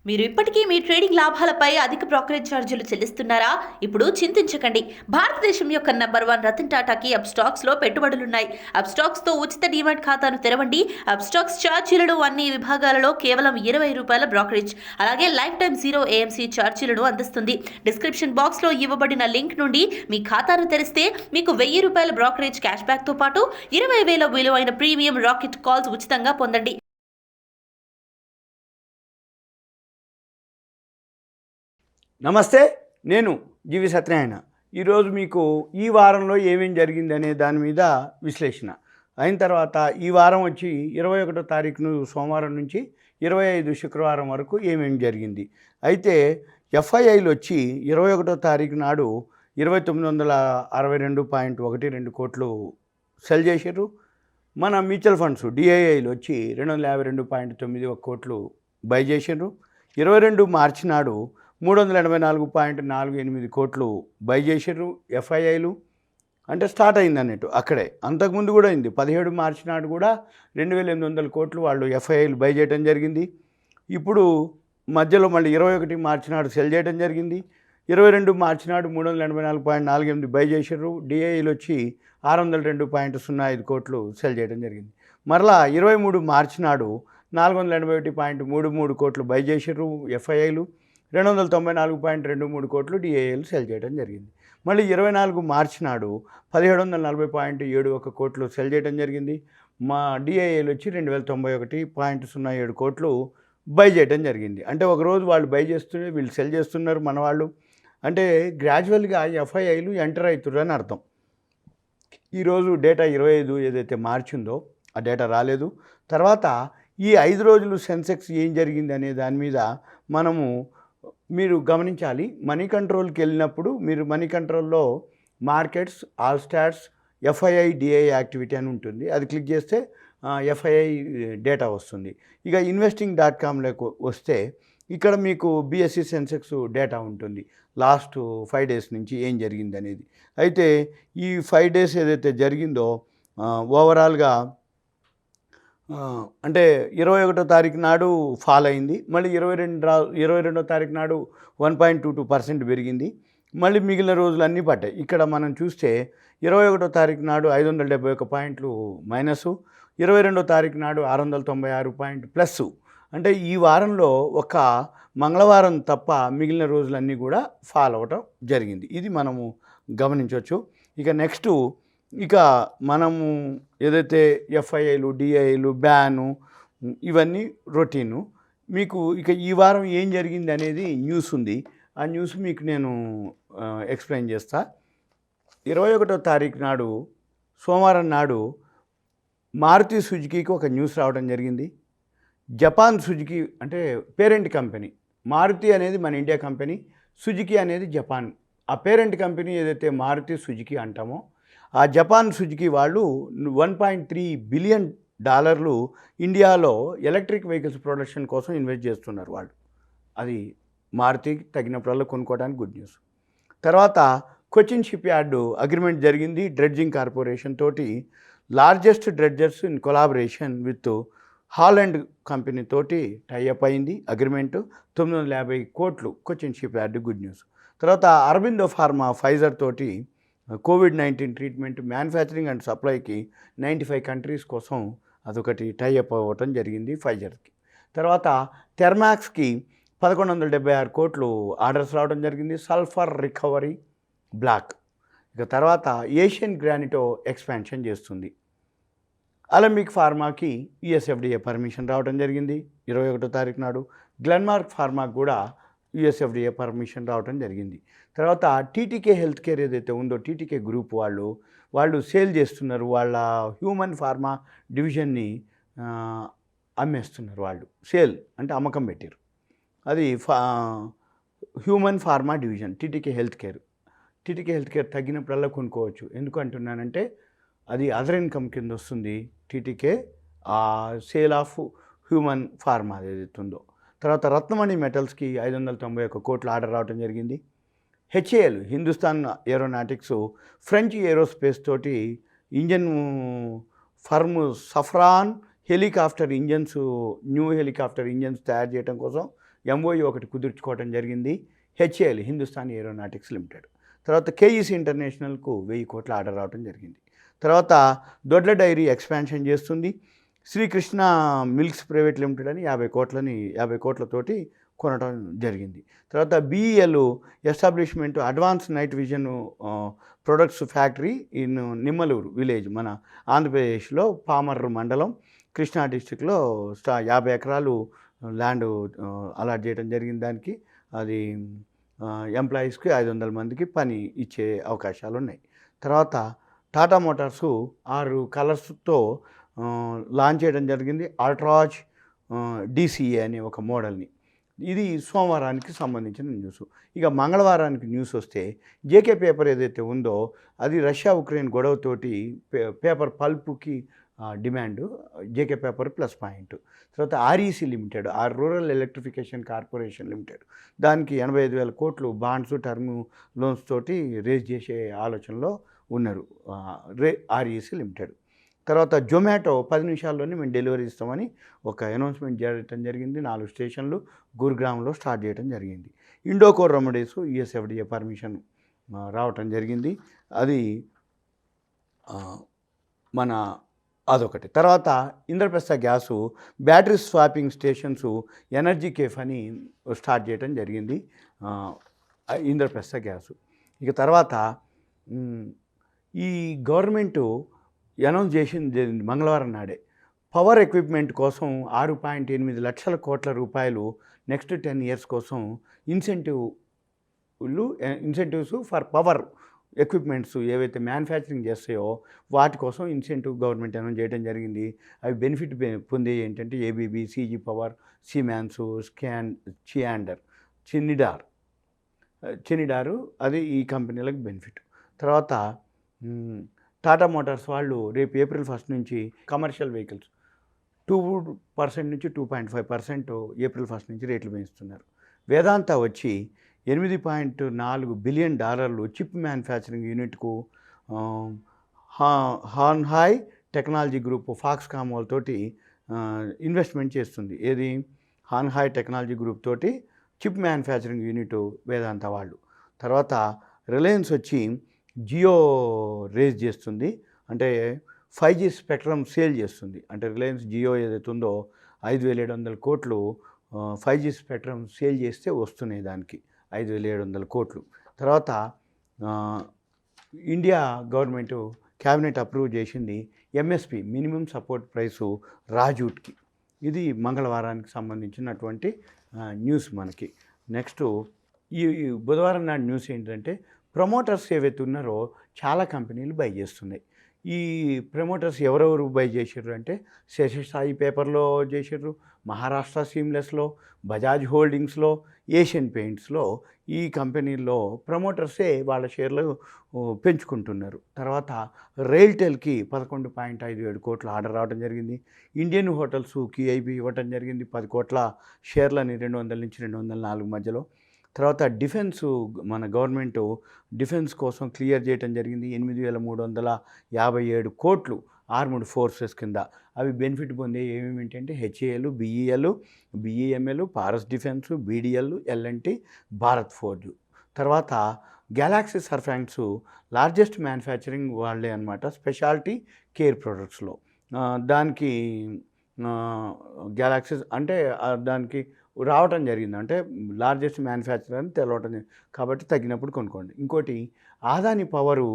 మీరు ఇప్పటికీ మీ ట్రేడింగ్ లాభాలపై అధిక బ్రోకరేజ్ ఛార్జీలు చెల్లిస్తున్నారా? ఇప్పుడు చింతించకండి. భారతదేశం యొక్క నంబర్ 1 రతన్ టాటాకి అప్స్టాక్స్ లో పెట్టుబడులున్నాయి. అప్స్టాక్స్ తో ఉచిత డీమాట్ ఖాతాను తెరవండి. అప్స్టాక్స్ ఛార్జీలను అన్ని విభాగాలలో కేవలం ₹20 బ్రోకరేజ్, అలాగే లైఫ్ టైం 0 AMC ఛార్జీలను అందిస్తుంది. డిస్క్రిప్షన్ బాక్స్ లో ఇవ్వబడిన లింక్ నుండి మీ ఖాతాను తెరిస్తే మీకు ₹1000 బ్రోకరేజ్ క్యాష్ బ్యాక్ తో పాటు 20,000 విలువైన ప్రీమియం రాకెట్ కాల్స్ ఉచితంగా పొందండి. నమస్తే, నేను GVSatyanarayana. ఈరోజు మీకు ఈ వారంలో ఏమేం జరిగిందనే దాని మీద విశ్లేషణ అయిన తర్వాత ఈ వారం వచ్చి 21వ తారీఖును సోమవారం నుంచి 25 శుక్రవారం వరకు ఏమేమి జరిగింది. అయితే FIIలు వచ్చి 21వ తారీఖు నాడు 2962.12 కోట్లు సెల్ చేశారు. మన మ్యూచువల్ ఫండ్స్ DIIలు వచ్చి 252.91 కోట్లు బై చేశారు. 22 మార్చి నాడు 384.48 కోట్లు బై చేశారు FIIలు. అంటే స్టార్ట్ అయింది అన్నట్టు అక్కడే. అంతకుముందు కూడా అయింది. 17 మార్చి నాడు కూడా 2800 కోట్లు వాళ్ళు FIIలు బై చేయడం జరిగింది. ఇప్పుడు మధ్యలో మళ్ళీ 21 మార్చి నాడు సెల్ చేయడం జరిగింది. 22 మార్చి నాడు 384.48 బై చేశారు. DIIలు వచ్చి 602.05 కోట్లు సెల్ చేయడం జరిగింది. మరలా 23 మార్చి నాడు 481.33 కోట్లు బై చేశారు FIIలు. 294.23 కోట్లు DIIలు సెల్ చేయడం జరిగింది. మళ్ళీ 24 మార్చి నాడు 1740.71 కోట్లు సెల్ చేయడం జరిగింది. మా DIIలు వచ్చి 2091.07 కోట్లు బై చేయడం జరిగింది. అంటే ఒకరోజు వాళ్ళు బై చేస్తుంటే వీళ్ళు సెల్ చేస్తున్నారు మన వాళ్ళు. అంటే గ్రాడ్యువల్గా FIIలు ఎంటర్ అవుతుర్రని అర్థం. ఈరోజు డేటా 25 ఏదైతే మార్చి ఉందో ఆ డేటా రాలేదు. తర్వాత ఈ 5 రోజులు సెన్సెక్స్ ఏం జరిగింది అనే దాని మీద మనము మీరు గమనించాలి. మనీ కంట్రోల్కి వెళ్ళినప్పుడు మీరు మనీ కంట్రోల్లో markets, all stats, FII DII activity అని ఉంటుంది. అది క్లిక్ చేస్తే FII డేటా వస్తుంది. ఇక investing.comలోకి వస్తే ఇక్కడ మీకు BSE సెన్సెక్స్ డేటా ఉంటుంది. లాస్ట్ 5 డేస్ నుంచి ఏం జరిగింది అనేది. అయితే ఈ 5 డేస్ ఏదైతే జరిగిందో ఓవరాల్గా అంటే 21వ తారీఖు నాడు ఫాల్ అయింది. మళ్ళీ 22వ తారీఖు నాడు 1.22% పెరిగింది. మళ్ళీ మిగిలిన రోజులు అన్నీ పట్టాయి. ఇక్కడ మనం చూస్తే 21వ తారీఖు నాడు 571 పాయింట్లు మైనస్, 22వ తారీఖు నాడు 696 పాయింట్ ప్లస్. అంటే ఈ వారంలో ఒక మంగళవారం తప్ప మిగిలిన రోజులన్నీ కూడా ఫాల్ అవ్వటం జరిగింది. ఇది మనము గమనించవచ్చు. ఇక నెక్స్ట్ మనము ఏదైతే FIIలు, DIIలు, బ్యాను ఇవన్నీ రొటీను. మీకు ఇక ఈ వారం ఏం జరిగింది అనేది న్యూస్ ఉంది. ఆ న్యూస్ మీకు నేను ఎక్స్ప్లెయిన్ చేస్తా. 21వ తారీఖు నాడు సోమవారం నాడు మారుతి సుజుకీకి ఒక న్యూస్ రావడం జరిగింది. జపాన్ సుజుకీ అంటే పేరెంట్ కంపెనీ. మారుతి అనేది మన ఇండియా కంపెనీ, సుజుకీ అనేది జపాన్. ఆ పేరెంట్ కంపెనీ ఏదైతే మారుతి సుజుకీ అంటామో ఆ జపాన్ సుజుకీ వాళ్ళు $1.3 బిలియన్ ఇండియాలో ఎలక్ట్రిక్ వెహికల్స్ ప్రొడక్షన్ కోసం ఇన్వెస్ట్ చేస్తున్నారు వాళ్ళు. అది మారుతికి తగినప్పుడల్లా కొనుక్కోవడానికి గుడ్ న్యూస్. తర్వాత కొచ్చిన్ షిప్ యార్డ్ అగ్రిమెంట్ జరిగింది డ్రెడ్జింగ్ కార్పొరేషన్ తోటి. Largest dredgers in collaboration with Holland company తోటి టైఅప్ అయింది అగ్రిమెంటు. 950 కోట్లు Cochin shipyard good news. తర్వాత అరబిందో ఫార్మా ఫైజర్ తోటి COVID-19 ట్రీట్మెంట్ మ్యానుఫ్యాక్చరింగ్ అండ్ సప్లైకి 95 కంట్రీస్ కోసం అదొకటి టైఅప్ అవ్వటం జరిగింది ఫైజర్కి. తర్వాత థెర్మాక్స్కి 1176 కోట్లు ఆర్డర్స్ రావడం జరిగింది. Sulphur recovery block. ఇక తర్వాత ఏషియన్ గ్రానిటో ఎక్స్పాన్షన్ చేస్తుంది. అలెంబిక్ ఫార్మాకి US FDA పర్మిషన్ రావడం జరిగింది 21వ తారీఖు నాడు. గ్లెన్మార్క్ ఫార్మాకి కూడా US FDA పర్మిషన్ రావడం జరిగింది. తర్వాత టీటీకే హెల్త్ కేర్ ఏదైతే ఉందో టీటీకే గ్రూప్ వాళ్ళు సేల్ చేస్తున్నారు. వాళ్ళ హ్యూమన్ ఫార్మా డివిజన్ని అమ్మేస్తున్నారు. వాళ్ళు సేల్ అంటే అమ్మకం పెట్టారు. అది human pharma division TTK Health Care. TTK Health Care తగ్గినప్పుడల్లా కొనుక్కోవచ్చు. ఎందుకు అంటున్నానంటే అది అదర్ ఇన్కమ్ కింద వస్తుంది. TTK sale of human pharma ఏదైతే ఉందో. తర్వాత రత్నమణి మెటల్స్కి 591 కోట్లు ఆర్డర్ రావడం జరిగింది. HAL Hindustan Aeronautics French aerospace తోటి engine firm Safran helicopter engines, new helicopter engines తయారు చేయడం కోసం ఎంఓయూ ఒకటి కుదుర్చుకోవడం జరిగింది. HAL Hindustan Aeronautics Limited. తర్వాత కేఈసీ ఇంటర్నేషనల్కు 1000 కోట్ల ఆర్డర్ రావడం జరిగింది. తర్వాత దొడ్ల డైరీ ఎక్స్పాన్షన్ చేస్తుంది. శ్రీకృష్ణ మిల్క్స్ ప్రైవేట్ లిమిటెడ్ అని 50 కోట్లతోటి కొనడం జరిగింది. తర్వాత BEL establishment advance night vision products factory in Nimmaluru village, మన ఆంధ్రప్రదేశ్లో పామర్రు మండలం, కృష్ణా డిస్టిక్లో 50 ఎకరాలు ల్యాండ్ అలాట్ చేయడం జరిగింది. దానికి అది ఎంప్లాయీస్కి 500 మందికి పని ఇచ్చే అవకాశాలు ఉన్నాయి. తర్వాత టాటా మోటార్సు 6 కలర్స్తో లాంచ్ చేయడం జరిగింది. అల్ట్రాజ్ డీసీఏ అనే ఒక మోడల్ని. ఇది సోమవారానికి సంబంధించిన న్యూస్. ఇక మంగళవారానికి న్యూస్ వస్తే జేకే పేపర్ ఏదైతే ఉందో అది రష్యా ఉక్రెయిన్ గొడవతోటి పేపర్ పల్ప్కి demand, JK Paper plus point. తర్వాత REC Limited, Rural Electrification Corporation Limited, దానికి 85,000 కోట్లు బాండ్స్ టర్మ్ లోన్స్ తోటి రేజ్ చేసే ఆలోచనలో ఉన్నారు ఆర్ఈసీ లిమిటెడ్. తర్వాత జొమాటో 10 నిమిషాల్లోనే మేము డెలివరీ ఇస్తామని ఒక అనౌన్స్మెంట్ చేయడం జరిగింది. 4 స్టేషన్లు గురుగ్రామ్లో స్టార్ట్ చేయడం జరిగింది. ఇండోకోర్ రెమెడీస్ యుఎస్ఎఫ్డిఏ పర్మిషన్ రావటం జరిగింది. అది మన అదొకటి. తర్వాత Indraprastha gas battery swapping stations energy cafe అని స్టార్ట్ చేయడం జరిగింది ఇంద్రప్రస్థ గ్యాసు. ఇక తర్వాత ఈ గవర్నమెంటు అనౌన్స్ చేసింది మంగళవారం నాడే పవర్ ఎక్విప్మెంట్ కోసం 6.8 లక్షల కోట్ల రూపాయలు నెక్స్ట్ 10 ఇయర్స్ కోసం ఇన్సెంటివ్స్ ఫర్ పవర్ ఎక్విప్మెంట్స్ ఏవైతే మ్యానుఫ్యాక్చరింగ్ చేస్తాయో వాటి కోసం ఇన్సెంటివ్ గవర్నమెంట్ అనౌన్స్ చేయడం జరిగింది. అవి బెనిఫిట్ పొందే ఏంటంటే ఏబీబీ, సీజీ పవర్, సిమాన్సు, చిన్నిడారు అది ఈ కంపెనీలకు బెనిఫిట్. తర్వాత టాటా మోటార్స్ వాళ్ళు రేపు April 1 నుంచి కమర్షియల్ వెహికల్స్ 2% నుంచి 2.5% April 1 నుంచి రేట్లు పెంచుతున్నారు. వేదాంత వచ్చి $8.4 బిలియన్ చిప్ మ్యానుఫ్యాక్చరింగ్ యూనిట్కు హాన్హాయ్ టెక్నాలజీ గ్రూప్ ఫాక్స్కామ్ వాళ్ళతోటి ఇన్వెస్ట్మెంట్ చేస్తుంది. ఏది హాన్హాయ్ టెక్నాలజీ గ్రూప్ తోటి చిప్ మ్యానుఫ్యాక్చరింగ్ యూనిట్ వేదాంత వాళ్ళు. తర్వాత రిలయన్స్ వచ్చి జియో రేజ్ చేస్తుంది, అంటే 5G స్పెక్ట్రమ్ సేల్ చేస్తుంది. అంటే రిలయన్స్ జియో ఏదైతే ఉందో 5,700 కోట్లు 5G స్పెక్ట్రమ్ సేల్ చేస్తే వస్తున్నాయి దానికి 5,700 కోట్లు. తర్వాత ఇండియా గవర్నమెంటు క్యాబినెట్ అప్రూవ్ చేసింది ఎంఎస్పి మినిమం సపోర్ట్ ప్రైసు రాజూట్కి. ఇది మంగళవారానికి సంబంధించినటువంటి న్యూస్ మనకి. నెక్స్ట్ ఈ బుధవారం నాడు న్యూస్ ఏంటంటే ప్రమోటర్స్ ఏవైతే ఉన్నారో చాలా కంపెనీలు బై చేస్తున్నాయి. ఈ ప్రమోటర్స్ ఎవరెవరు బై చేసారు అంటే శేషసాయి పేపర్లో చేసారు, మహారాష్ట్ర సీమ్లెస్లో, బజాజ్ హోల్డింగ్స్లో, ఏషియన్ పెయింట్స్లో ఈ కంపెనీల్లో ప్రమోటర్సే వాళ్ళ షేర్లు పెంచుకుంటున్నారు. తర్వాత రైల్టెల్కి 11.57 కోట్ల ఆర్డర్ రావడం జరిగింది. ఇండియన్ హోటల్స్ QIB ఇవ్వటం జరిగింది 10 కోట్ల షేర్లని 200 నుంచి 204 మధ్యలో. తర్వాత డిఫెన్స్ మన గవర్నమెంట్ డిఫెన్స్ కోసం క్లియర్ చేయడం జరిగింది 8,357 కోట్లు ఆర్మ్డ్ ఫోర్సెస్ కింద. అవి బెనిఫిట్ పొందే ఏమేమిటంటే HAL, BEML, Paras defence, BDL, L&T, Bharat Forge. తర్వాత గెలాక్సీ సర్ఫాక్ట్స్ లార్జెస్ట్ మ్యానుఫ్యాక్చరింగ్ వాళ్ళే అనమాట స్పెషాలిటీ కేర్ ప్రొడక్ట్స్లో. దానికి గెలాక్సీస్ అంటే దానికి రావటం జరిగింది, అంటే లార్జెస్ట్ మ్యానుఫ్యాక్చరర్ అని తెలవటం కాబట్టి తగ్గినప్పుడు కొనుక్కోండి. ఇంకోటి ఆదాని పవరు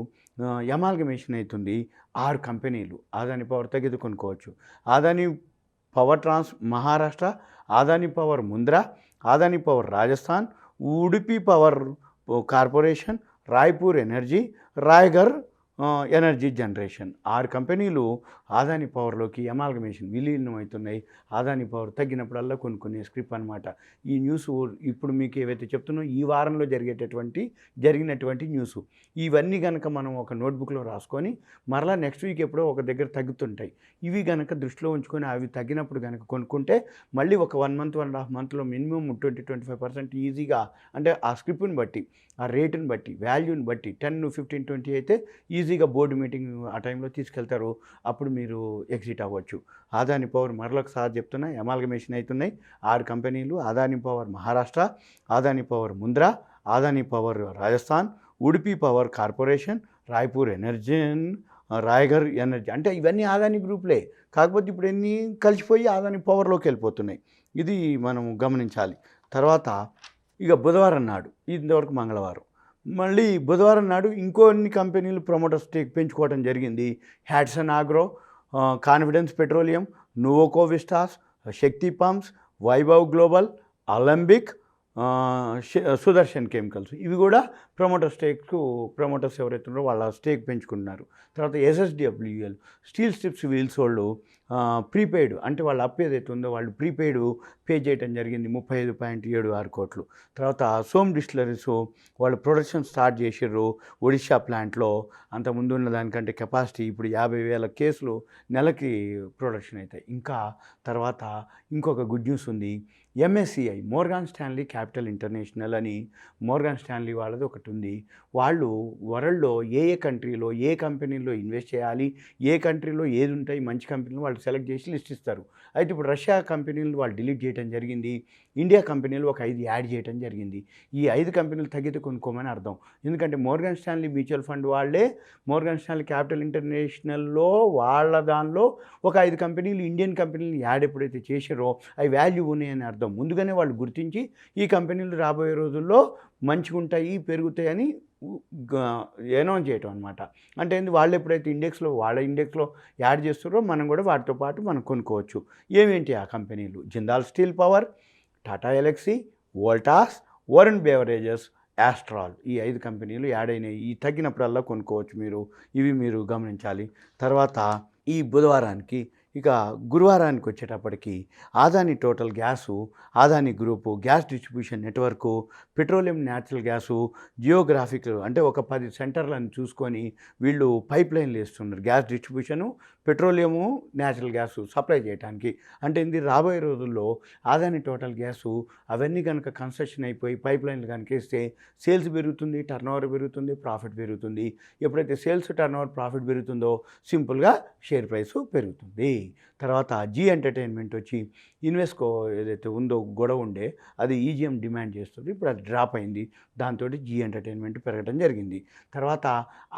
ఎమాల్గమేషన్ అవుతుంది 6 కంపెనీలు. ఆదాని పవర్ తగ్గితే కొనుక్కోవచ్చు. Adani Power Maharashtra, Adani Power Mundra, Adani Power Rajasthan, Udupi Power Corporation, Raipur Energy, Raigarh Energy Generation. 6 కంపెనీలు ఆదాని పవర్లోకి ఎమాల్గమేషన్ విలీనం అవుతున్నాయి. ఆదాని పవర్ తగ్గినప్పుడల్లా కొనుక్కునే స్క్రిప్ట్ అనమాట. ఈ న్యూస్ ఇప్పుడు మీకు ఏవైతే చెప్తున్నో ఈ వారంలో జరిగినటువంటి న్యూస్ ఇవన్నీ కనుక మనం ఒక నోట్బుక్లో రాసుకొని మరలా నెక్స్ట్ వీక్ ఎప్పుడో ఒక దగ్గర తగ్గుతుంటాయి. ఇవి కనుక దృష్టిలో ఉంచుకొని అవి తగ్గినప్పుడు కనుక కొనుక్కుంటే మళ్ళీ ఒక 1 month 1.5 monthలో మినిమం 20-25% ఈజీగా, అంటే ఆ స్క్రిప్ట్ని బట్టి, ఆ రేటుని బట్టి, వాల్యూని బట్టి 10, 15, 20 అయితే ఈజీ ఈజీగా బోర్డు మీటింగ్ ఆ టైంలో తీసుకెళ్తారు. అప్పుడు మీరు ఎగ్జిట్ అవ్వచ్చు. అదాని పవర్ మరొకసారి చెప్తున్నా, అమాల్గమేషన్ అవుతున్నాయి 6 కంపెనీలు. Adani Power Maharashtra, Adani Power Mundra, Adani Power Rajasthan, Udupi Power Corporation, Raipur Energy, Raigarh Energy. అంటే ఇవన్నీ అదాని గ్రూప్లే. కాకపోతే ఇప్పుడు ఎన్ని కలిసిపోయి అదాని పవర్లోకి వెళ్ళిపోతున్నాయి. ఇది మనం గమనించాలి. తర్వాత ఇక బుధవారం నాడు, ఇంతవరకు మంగళవారం, మళ్ళీ బుధవారం నాడు ఇంకొన్ని కంపెనీలు ప్రమోటర్ స్టేక్ పెంచుకోవడం జరిగింది. Hatsun Agro, Confidence Petroleum, Nuvoco Vistas, Shakti Pumps, Vaibhav Global, Alembic, Sudarshan Chemicals. ఇవి కూడా ప్రమోటర్స్ ఎవరైతే ఉన్నారో వాళ్ళ స్టేక్ పెంచుకుంటున్నారు. తర్వాత ఎస్ఎస్డబ్ల్యూఎల్, స్టీల్ స్ట్రిప్స్ వీల్స్ వాళ్ళు ప్రీపెయిడ్, అంటే వాళ్ళ అప్పు ఏదైతే ఉందో వాళ్ళు ప్రీపెయిడ్ పే చేయడం జరిగింది 35.76 కోట్లు. తర్వాత సోమ్ డిస్టిలరీస్ వాళ్ళు ప్రొడక్షన్ స్టార్ట్ చేసిర్రు ఒడిషా ప్లాంట్లో. అంతకుముందు ఉన్న దానికంటే కెపాసిటీ ఇప్పుడు 50,000 కేసులు నెలకి ప్రొడక్షన్ అవుతాయి. ఇంకా తర్వాత ఇంకొక గుడ్ న్యూస్ ఉంది. MSCI, Morgan Stanley capital international అని మోర్గాన్ స్టాన్లీ వాళ్ళది ఒకటి ఉంది. వాళ్ళు వరల్డ్లో ఏ కంట్రీలో ఏ కంపెనీలో ఇన్వెస్ట్ చేయాలి, ఏ కంట్రీలో ఏది ఉంటాయి మంచి కంపెనీలు వాళ్ళు సెలెక్ట్ చేసి లిస్ట్ ఇస్తారు. అయితే ఇప్పుడు రష్యా కంపెనీలు వాళ్ళు డిలీట్ చేయడం జరిగింది. ఇండియా కంపెనీలు ఒక 5 యాడ్ చేయడం జరిగింది. ఈ 5 కంపెనీలు తగ్గితే కొనుక్కోమని అర్థం. ఎందుకంటే మోర్గాన్ స్టాన్లీ మ్యూచువల్ ఫండ్ వాళ్ళే మోర్గాన్ స్టాన్లీ క్యాపిటల్ ఇంటర్నేషనల్లో వాళ్ళ దానిలో ఒక 5 కంపెనీలు ఇండియన్ కంపెనీలు యాడ్ ఎప్పుడైతే చేశారో అవి వాల్యూ ఉన్నాయని అర్థం. ముందుగానే వాళ్ళు గుర్తించి ఈ కంపెనీలు రాబోయే రోజుల్లో మంచిగా ఉంటాయి, పెరుగుతాయి అని అనౌన్స్ చేయటం అనమాట. అంటే వాళ్ళు ఎప్పుడైతే వాళ్ళ ఇండెక్స్లో యాడ్ చేస్తారో మనం కూడా వాటితో పాటు మనం కొనుక్కోవచ్చు. ఏమేంటి ఆ కంపెనీలు? Jindal Steel Power, Tata Elxsi, Voltas, Varun Beverages, Astral. ఈ 5 కంపెనీలు యాడ్ అయినాయి. ఈ తగ్గినప్పుడల్లా కొనుక్కోవచ్చు ఇవి మీరు గమనించాలి. తర్వాత ఈ బుధవారానికి ఇక గురువారానికి వచ్చేటప్పటికి Adani total gas, Adani group, gas distribution network, petroleum natural gas, Geographic, అంటే ఒక 10 సెంటర్లను చూసుకొని వీళ్ళు పైప్ లైన్లు వేస్తున్నారు. Gas distribution, petroleum, natural gas supply చేయడానికి. అంటే ఇది రాబోయే రోజుల్లో అదాని టోటల్ గ్యాసు అవన్నీ కనుక కన్స్ట్రక్షన్ అయిపోయి పైప్ లైన్లు కనుక వేస్తే సేల్స్ పెరుగుతుంది, టర్నోవర్ పెరుగుతుంది, ప్రాఫిట్ పెరుగుతుంది. ఎప్పుడైతే సేల్స్, టర్నోవర్, ప్రాఫిట్ పెరుగుతుందో సింపుల్గా షేర్ ప్రైస్ పెరుగుతుంది. తర్వాత జీ ఎంటర్టైన్మెంట్ వచ్చి ఇన్వెస్కో ఏదైతే ఉందో గొడవ ఉండే అది ఈజీఎం డిమాండ్ చేస్తుంది. ఇప్పుడు అది డ్రాప్ అయింది. దాంతో జీ ఎంటర్టైన్మెంట్ పెరగడం జరిగింది. తర్వాత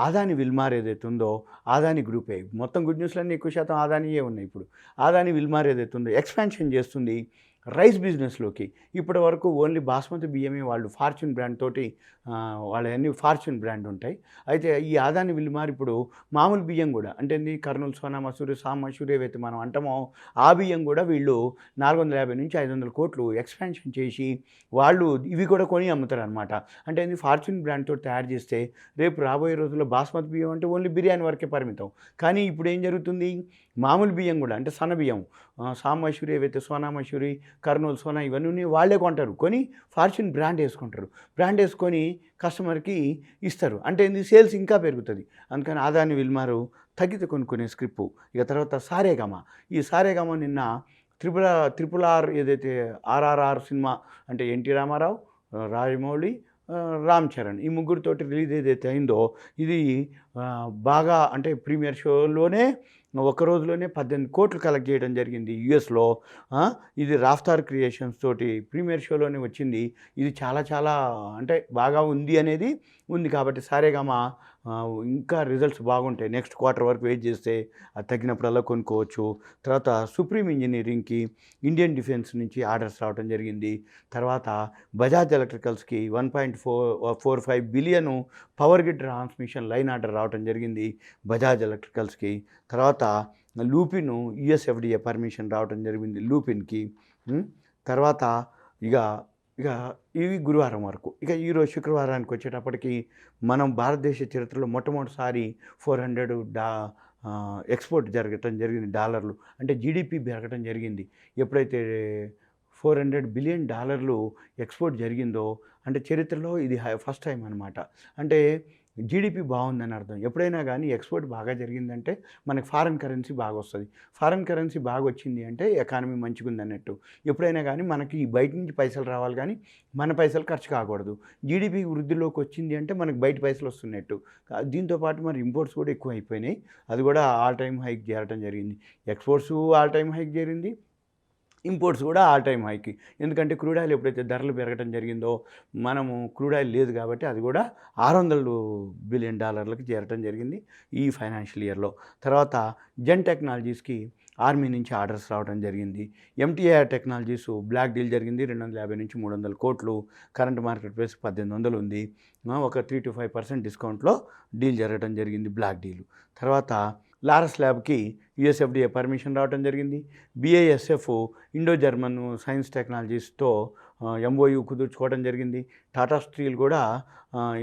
అదాని విల్మార్ ఏదైతే ఉందో అదాని గ్రూపే. మొత్తం గుడ్ న్యూస్లన్నీ ఎక్కువ శాతం అదానియే ఉన్నాయి. ఇప్పుడు అదాని విల్మార్ ఏదైతే ఉందో ఎక్స్పాన్షన్ చేస్తుంది రైస్ బిజినెస్లోకి. ఇప్పటి వరకు ఓన్లీ బాస్మతి బియ్యమే వాళ్ళు ఫార్చ్యూన్ బ్రాండ్ తోటి వాళ్ళన్నీ ఫార్చ్యూన్ బ్రాండ్ ఉంటాయి. అయితే ఈ అదాని విల్మార్ ఇప్పుడు మామూలు బియ్యం కూడా, అంటే కర్నూలు సోనా మసూరి, సామ్ మసూరి ఏవైతే మనం అంటామో ఆ బియ్యం కూడా వీళ్ళు 450 నుంచి 500 కోట్లు ఎక్స్పాన్షన్ చేసి వాళ్ళు ఇవి కూడా కొని అమ్ముతారు అనమాట. అంటే ఫార్చ్యూన్ బ్రాండ్ తోటి తయారు చేస్తే రేపు రాబోయే రోజుల్లో బాస్మతి బియ్యం అంటే ఓన్లీ బిర్యానీ వరకే పరిమితం. కానీ ఇప్పుడు ఏం జరుగుతుంది, మామూలు బియ్యం కూడా, అంటే సన్న బియ్యం, సామ్ మసూరి ఏవైతే సోనా మసూరి, కర్నూలు సోనా ఇవన్నీ వాళ్ళే కొంటారు, కొని ఫార్చ్యూన్ బ్రాండ్ వేసుకుంటారు. బ్రాండ్ వేసుకొని కస్టమర్కి ఇస్తారు. అంటే సేల్స్ ఇంకా పెరుగుతుంది. అందుకని అదాని విల్మారు తగ్గితే కొనుక్కునే స్క్రిప్పు. ఇక తర్వాత సారేగామా. ఈ సారేగామా నిన్న ట్రిపుల్ ఆర్ ఏదైతే ఆర్ఆర్ఆర్ సినిమా, అంటే ఎన్టీ రామారావు, రాజమౌళి, రామ్ చరణ్ ఈ ముగ్గురితోటి రిలీజ్ ఏదైతే అయిందో ఇది బాగా, అంటే ప్రీమియర్ షోలోనే ఒక రోజులోనే 18 కోట్లు కలెక్ట్ చేయడం జరిగింది యుఎస్లో. ఇది రాఫ్తార్ క్రియేషన్స్ తోటి ప్రీమియర్ షోలోనే వచ్చింది. ఇది చాలా చాలా అంటే బాగా ఉంది అనేది ఉంది. కాబట్టి సారేగామా ఇంకా రిజల్ట్స్ బాగుంటాయి. నెక్స్ట్ క్వార్టర్ వరకు వెయిట్ చేస్తే అది తగ్గినప్పుడల్లా కొనుక్కోవచ్చు. తర్వాత సుప్రీం ఇంజనీరింగ్కి ఇండియన్ డిఫెన్స్ నుంచి ఆర్డర్స్ రావడం జరిగింది. తర్వాత బజాజ్ ఎలక్ట్రికల్స్కి 1.45 billion power grid transmission line order రావడం జరిగింది బజాజ్ ఎలక్ట్రికల్స్కి. తర్వాత లూపిన్ యుఎస్ఎఫ్డిఏ పర్మిషన్ రావడం జరిగింది లూపిన్కి. తర్వాత ఇక ఇవి గురువారం వరకు. ఇక ఈరోజు శుక్రవారానికి వచ్చేటప్పటికి మనం భారతదేశ చరిత్రలో మొట్టమొదటిసారి 400 ఎక్స్పోర్ట్ జరగటం జరిగింది డాలర్లు, అంటే జీడిపి పెరగటం జరిగింది. ఎప్పుడైతే $400 బిలియన్ ఎక్స్పోర్ట్ జరిగిందో అంటే చరిత్రలో ఇది ఫస్ట్ టైం అనమాట. అంటే జీడిపి బాగుందని అర్థం. ఎప్పుడైనా కానీ ఎక్స్‌పోర్ట్ బాగా జరిగిందంటే మనకి ఫారిన్ కరెన్సీ బాగా వస్తది. ఫారిన్ కరెన్సీ బాగా వచ్చింది అంటే ఎకానమీ మంచిగుందన్నట్టు. ఎప్పుడైనా కానీ మనకి బయట నుంచి పైసలు రావాలి కానీ మన పైసలు ఖర్చు కాకూడదు. జీడిపి వృద్ధిలోకి వచ్చింది అంటే మనకు బయట పైసలు వస్తున్నట్టు. దీంతో పాటు మరి ఇంపోర్ట్స్ కూడా ఎక్కువైపోయినాయి. అది కూడా ఆల్ టైమ్ హైక్ చేరటం జరిగింది. ఎక్స్‌పోర్ట్స్ ఆల్ టైమ్ హైక్ చేరింది. ఇంపోర్ట్స్ కూడా ఆల్ టైమ్ హైకి. ఎందుకంటే క్రూడ్ ఆయిల్ ఎప్పుడైతే ధరలు పెరగడం జరిగిందో మనము క్రూడ్ ఆయిల్ లేదు కాబట్టి అది కూడా $600 బిలియన్ చేరటం జరిగింది ఈ ఫైనాన్షియల్ ఇయర్లో. తర్వాత జెన్ టెక్నాలజీస్కి ఆర్మీ నుంచి ఆర్డర్స్ రావడం జరిగింది. ఎంటీఐఆర్ టెక్నాలజీస్ బ్లాక్ డీల్ జరిగింది. 250 నుంచి 300 కోట్లు. కరెంట్ మార్కెట్ ప్రైస్ 1800 ఉంది. ఒక 3-5% డిస్కౌంట్లో డీల్ జరగడం జరిగింది, బ్లాక్ డీల్. తర్వాత లారస్ ల్యాబ్కి యూఎస్ఎఫ్డిఏ పర్మిషన్ రావడం జరిగింది. బిఐఎస్ఎఫ్ ఇండో జర్మన్ సైన్స్ టెక్నాలజీస్తో ఎంఓయూ కుదుర్చుకోవడం జరిగింది. టాటా స్టీల్ కూడా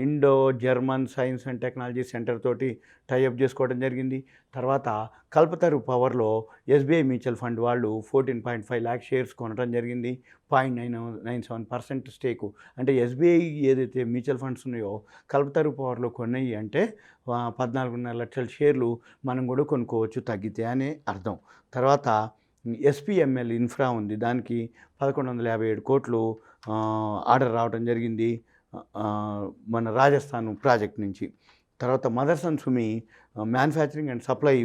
Indo German science and technology centre తోటి టైఅప్ చేసుకోవడం జరిగింది. తర్వాత కల్పతరు పవర్లో ఎస్బీఐ మ్యూచువల్ ఫండ్ వాళ్ళు 14.5 lakh షేర్స్ కొనడం జరిగింది. 0.997% స్టేకు. అంటే ఎస్బీఐ ఏదైతే మ్యూచువల్ ఫండ్స్ ఉన్నాయో కల్పతరు పవర్లో కొన్నాయి అంటే 14.5 లక్షల షేర్లు మనం కూడా కొనుక్కోవచ్చు తగ్గితే అనే అర్థం. తర్వాత ఎస్పీఎంఎల్ ఇన్ఫ్రా ఉంది, దానికి 1157 కోట్లు ఆర్డర్ రావడం జరిగింది మన రాజస్థాన్ ప్రాజెక్ట్ నుంచి. తర్వాత Motherson Sumi manufacturing and supply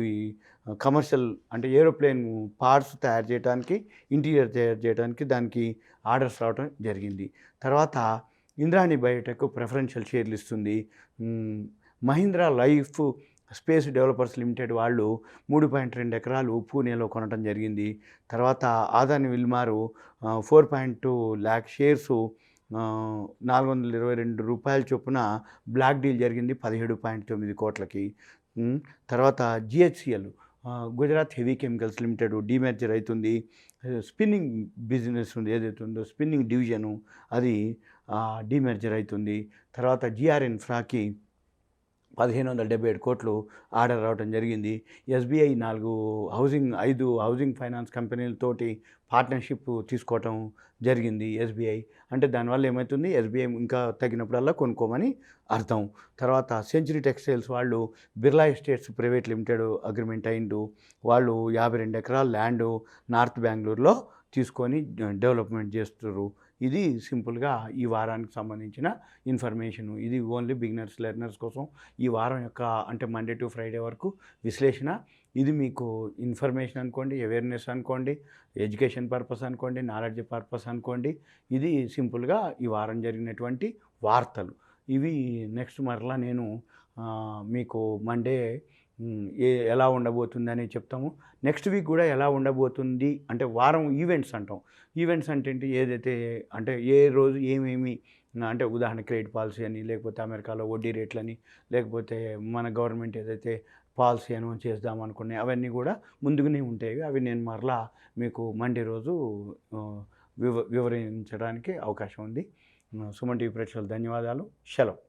commercial అంటే ఏరోప్లేన్ పార్ట్స్ తయారు చేయడానికి, ఇంటీరియర్ తయారు చేయడానికి దానికి ఆర్డర్స్ రావడం జరిగింది. తర్వాత ఇంద్రాణి బయోటెక్ ప్రిఫరెన్షియల్ షేర్లు ఇస్తుంది. Mahindra life space developers limited వాళ్ళు 3.2 ఎకరాలు పూణేలో కొనడం జరిగింది. తర్వాత ఆదాని విల్మారు 4.2 lakh షేర్సు $422 చొప్పున బ్లాక్ డీల్ జరిగింది 17.9 కోట్లకి. తర్వాత GHCL Gujarat heavy chemicals limited demerger అవుతుంది. స్పిన్నింగ్ బిజినెస్ ఉంది ఏదైతే ఉందో స్పిన్నింగ్ డివిజను అది డీమెర్జర్ అవుతుంది. తర్వాత జిఆర్ ఇన్ఫ్రాకి 1577 కోట్లు ఆర్డర్ రావడం జరిగింది. ఎస్బీఐ 5 హౌసింగ్ ఫైనాన్స్ కంపెనీలతోటి పార్ట్నర్షిప్ తీసుకోవటం జరిగింది ఎస్బీఐ. అంటే దానివల్ల ఏమవుతుంది, ఎస్బీఐ ఇంకా తగినప్పుడల్లా కొనుక్కోమని అర్థం. తర్వాత సెంచరీ టెక్స్టైల్స్ వాళ్ళు Birla estates private limited agreement అయిండు. వాళ్ళు 52 ఎకరాల ల్యాండ్ నార్త్ బెంగళూరులో తీసుకొని డెవలప్మెంట్ చేస్తున్నారు. ఇది సింపుల్గా ఈ వారానికి సంబంధించిన ఇన్ఫర్మేషను. ఇది ఓన్లీ బిగినర్స్ లెర్నర్స్ కోసం ఈ వారం యొక్క అంటే మండే టు ఫ్రైడే వరకు విశ్లేషణ. ఇది మీకు ఇన్ఫర్మేషన్ అనుకోండి, అవేర్నెస్ అనుకోండి, ఎడ్యుకేషన్ పర్పస్ అనుకోండి, నాలెడ్జ్ పర్పస్ అనుకోండి. ఇది సింపుల్గా ఈ వారం జరిగినటువంటి వార్తలు. ఇవి నెక్స్ట్ మరలా నేను మీకు మండే ఎలా ఉండబోతుందని చెప్తాము. నెక్స్ట్ వీక్ కూడా ఎలా ఉండబోతుంది అంటే వారం ఈవెంట్స్ అంటాం. ఈవెంట్స్ అంటే ఏంటి, ఏదైతే అంటే ఏ రోజు ఏమేమి అంటే ఉదాహరణ క్రెడిట్ పాలసీ అని, లేకపోతే అమెరికాలో వడ్డీ రేట్లని, లేకపోతే మన గవర్నమెంట్ ఏదైతే పాలసీ అనౌన్స్ చేద్దాం అనుకున్నాయి అవన్నీ కూడా ముందుగానే ఉంటాయి. అవి నేను మరలా మీకు మండే రోజు వివరించడానికి అవకాశం ఉంది. సుమన్ టీవీ ప్రేక్షకులకు ధన్యవాదాలు. సెలవు.